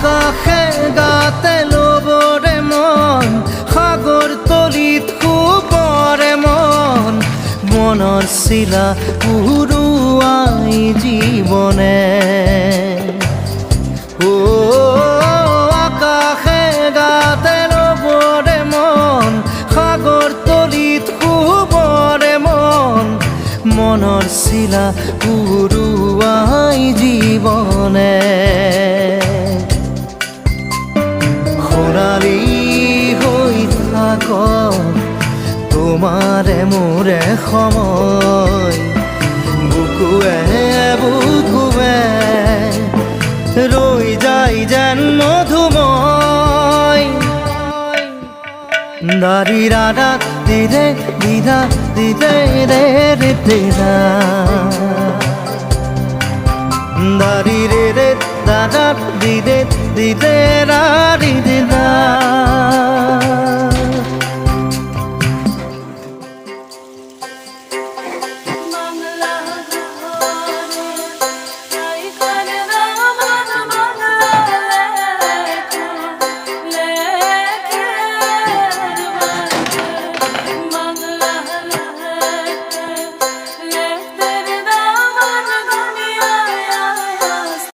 আকাশে গাতে ল'বৰে মন সাগৰ তলিত শুবৰে মন মনৰ চিলা উৰুৱাই জীৱনে আকাশে গাতে ল'বৰে মন সাগৰ তলিত শুবৰে মন মনৰ চিলা উৰুৱাই জীৱনে সোণালী হৈ থাক তোমাৰে মোৰে সময় বুকুৱে বুকুৱে ৰৈ যায় যেন মধুময় দাৰি ৰাধা দিদে দিদা দিদে ৰে ৰে দিদা দাৰি ৰে ৰে দাদা দিদে দিদে ৰা ৰি দিদা